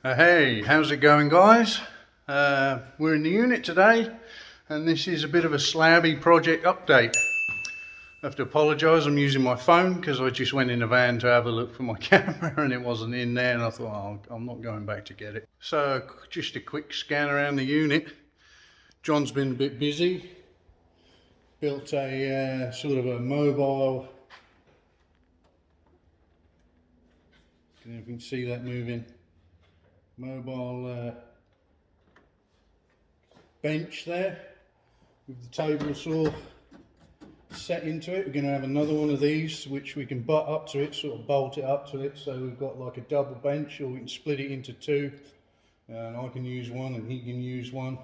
Hey, how's it going, guys? We're in the unit today, and this is a bit of a slabby project update. I have to apologise, I'm using my phone because I just went in the van to have a look for my camera and it wasn't in there, and I thought, oh, I'm not going back to get it. So, just a quick scan around the unit. John's been a bit busy. Built a sort of a mobile. Can you see that moving? Mobile bench there with the table saw set into it. We're going to have another one of these which we can butt up to it, sort of bolt it up to it, so we've got like a double bench, or we can split it into two, and I can use one and he can use one.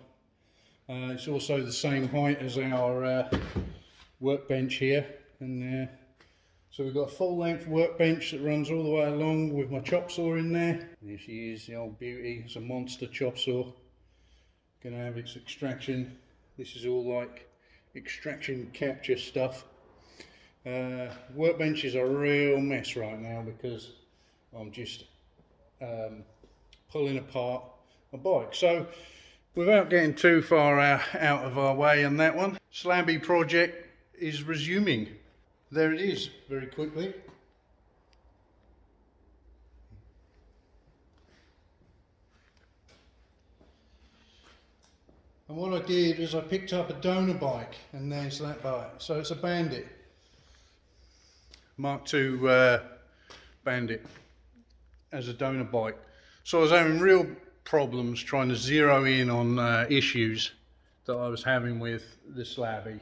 It's also the same height as our workbench here, and so we've got a full length workbench that runs all the way along with my chop saw in there. There she is, the old beauty. It's a monster chop saw. Going to have its extraction. This is all like extraction capture stuff. Workbench is a real mess right now because I'm just pulling apart my bike. So without getting too far out of our way on that one, Slabby project is resuming. There it is, very quickly. And what I did is I picked up a donor bike, and there's that bike. So it's a Bandit, Mark II Bandit, as a donor bike. So I was having real problems trying to zero in on issues that I was having with the Slabby.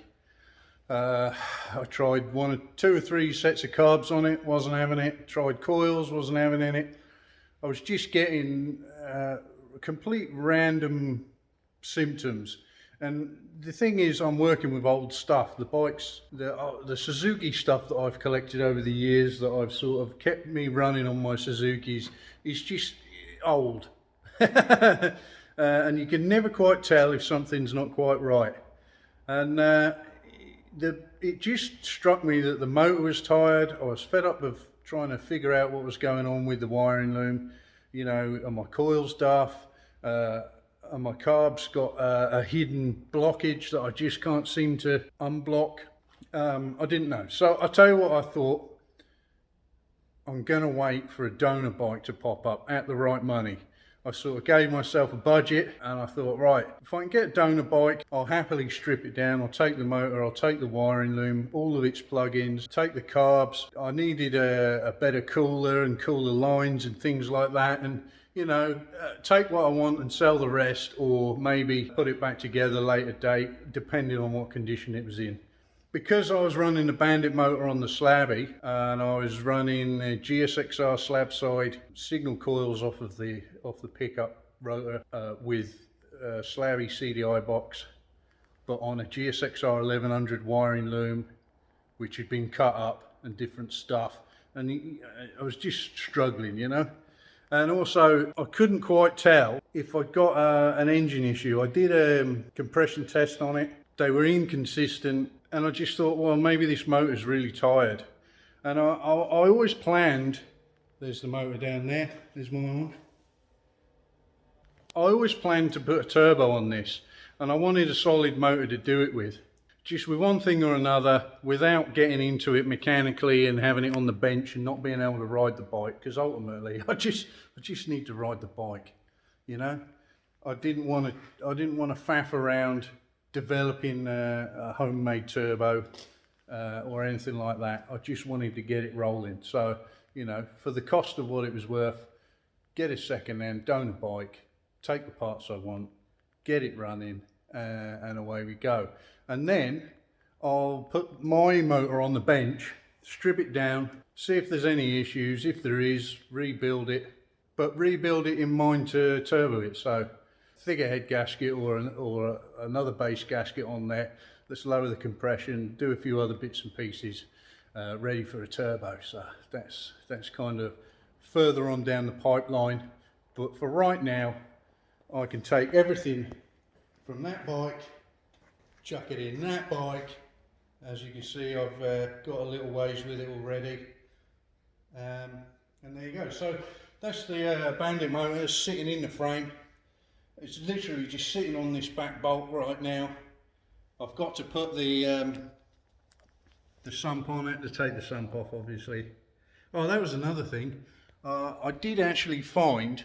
I tried two or three sets of carbs on it, wasn't having it. Tried coils, wasn't having it. I was just getting complete random symptoms. And the thing is, I'm working with old stuff. The bikes, the Suzuki stuff that I've collected over the years, that I've sort of kept me running on my Suzukis, is just old. And you can never quite tell if something's not quite right. And it just struck me that the motor was tired. I was fed up of trying to figure out what was going on with the wiring loom, you know, and my coil stuff, and my carb's got a hidden blockage that I just can't seem to unblock. I didn't know. So I'll tell you what I thought. I'm going to wait for a donor bike to pop up at the right money. I sort of gave myself a budget, and I thought, right, if I can get a donor bike, I'll happily strip it down. I'll take the motor, I'll take the wiring loom, all of its plugins, take the carbs. I needed a better cooler and cooler lines and things like that, and you know, take what I want and sell the rest, or maybe put it back together later date, depending on what condition it was in. Because I was running the Bandit motor on the Slabby, and I was running the Gsxr Slabside signal coils off the pickup rotor with a Slabby CDI box, but on a Gsxr 1100 wiring loom, which had been cut up and different stuff, and I was just struggling, you know. And also, I couldn't quite tell if I'd got an engine issue. I did a compression test on it. They were inconsistent, and I just thought, well, maybe this motor's really tired. And I always planned, there's the motor down there, there's my arm. I always planned to put a turbo on this, and I wanted a solid motor to do it with. Just with one thing or another, without getting into it mechanically and having it on the bench and not being able to ride the bike, because ultimately I just need to ride the bike, you know. I didn't want to faff around developing a homemade turbo or anything like that. I just wanted to get it rolling. So, you know, for the cost of what it was worth, get a second-hand donor bike, take the parts I want, get it running, and away we go. And then I'll put my motor on the bench, strip it down, see if there's any issues. If there is, rebuild it, but rebuild it in mind to turbo it. So thicker head gasket or another base gasket on there. Let's lower the compression, do a few other bits and pieces, ready for a turbo. So that's kind of further on down the pipeline. But for right now, I can take everything from that bike, chuck it in that bike. As you can see, I've got a little ways with it already, and there you go. So that's the Bandit motor sitting in the frame. It's literally just sitting on this back bolt right now. I've got to put the sump on it to take the sump off, obviously. Oh, that was another thing. I did actually find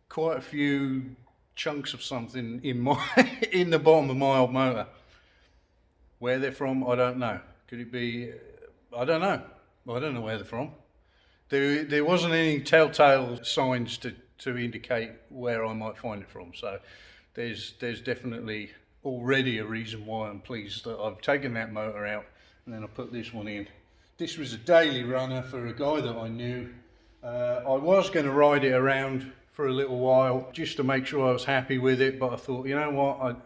quite a few chunks of something in my in the bottom of my old motor. Where they're from, I don't know. Could it be? I don't know. I don't know where they're from. There wasn't any telltale signs to indicate where I might find it from. So there's definitely already a reason why I'm pleased that I've taken that motor out and then I put this one in. This was a daily runner for a guy that I knew. I was going to ride it around for a little while just to make sure I was happy with it, but I thought, you know what,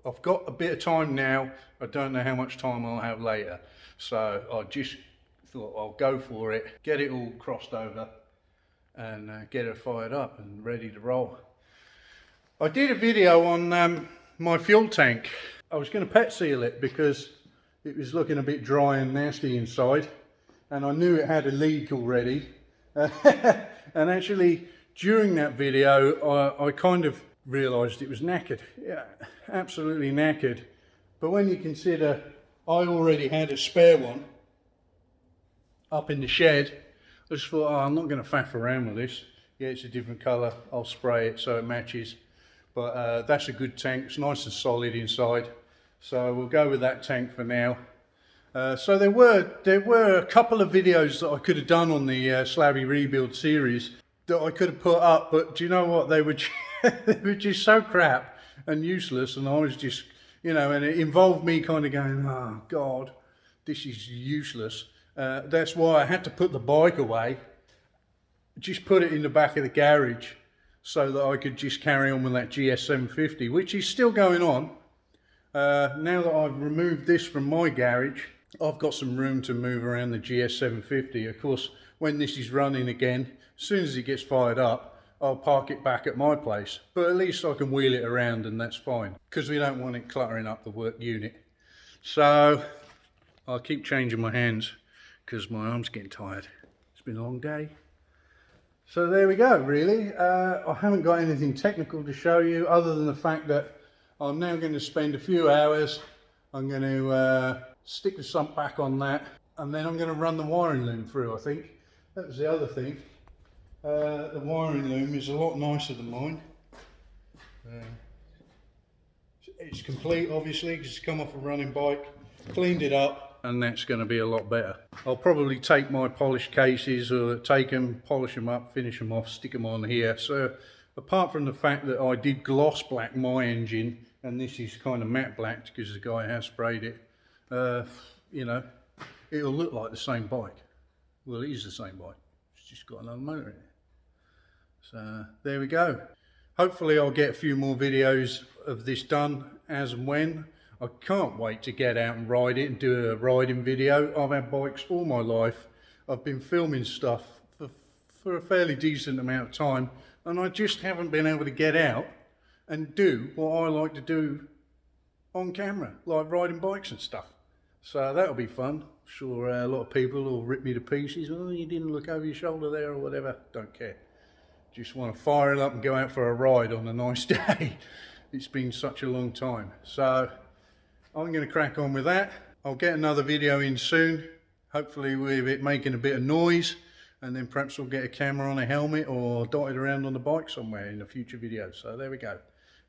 I've got a bit of time now. I don't know how much time I'll have later, so I just thought I'll go for it, get it all crossed over and get it fired up and ready to roll. I did a video on my fuel tank. I was going to pet seal it because it was looking a bit dry and nasty inside, and I knew it had a leak already. And actually during that video I kind of realised it was knackered. Yeah, absolutely knackered. But when you consider I already had a spare one up in the shed, I just thought, oh, I'm not going to faff around with this. Yeah, it's a different colour, I'll spray it so it matches. But that's a good tank, it's nice and solid inside. So we'll go with that tank for now. So there were a couple of videos that I could have done on the Slabby rebuild series that I could have put up, but do you know what, they were just so crap and useless, and I was just, you know, and it involved me kind of going, oh God, this is useless. That's why I had to put the bike away, just put it in the back of the garage so that I could just carry on with that Gsxr 750, which is still going on. Now that I've removed this from my garage, I've got some room to move around the Gsxr 750. Of course, when this is running again, as soon as it gets fired up, I'll park it back at my place. But at least I can wheel it around and that's fine, because we don't want it cluttering up the work unit. So I'll keep changing my hands because my arm's getting tired. It's been a long day. So there we go, really. I haven't got anything technical to show you other than the fact that I'm now going to spend a few hours. I'm going to stick the sump back on that, and then I'm going to run the wiring loom through, I think. That was the other thing. The wiring loom is a lot nicer than mine. It's complete, obviously, because it's come off a running bike. Cleaned it up, and that's going to be a lot better. I'll probably take my polished cases, or take them, polish them up, finish them off, stick them on here. So apart from the fact that I did gloss black my engine, and this is kind of matte blacked because the guy has sprayed it, you know, it'll look like the same bike. Well, it is the same bike, it's just got another motor in it. So there we go. Hopefully I'll get a few more videos of this done as and when. I can't wait to get out and ride it and do a riding video. I've had bikes all my life. I've been filming stuff for a fairly decent amount of time, and I just haven't been able to get out and do what I like to do on camera, like riding bikes and stuff. So that'll be fun. I'm sure a lot of people will rip me to pieces. Oh, you didn't look over your shoulder there or whatever. Don't care. Just want to fire it up and go out for a ride on a nice day. It's been such a long time. So I'm going to crack on with that. I'll get another video in soon, hopefully with it making a bit of noise, and then perhaps we'll get a camera on a helmet or dotted around on the bike somewhere in a future video. So there we go.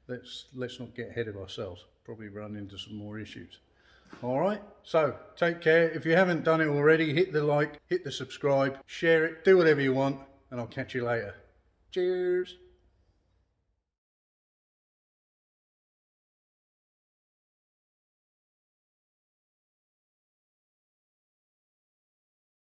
Let's not get ahead of ourselves. Probably run into some more issues. All right, so take care. If you haven't done it already, hit the like, hit the subscribe, share it, do whatever you want, and I'll catch you later. Cheers.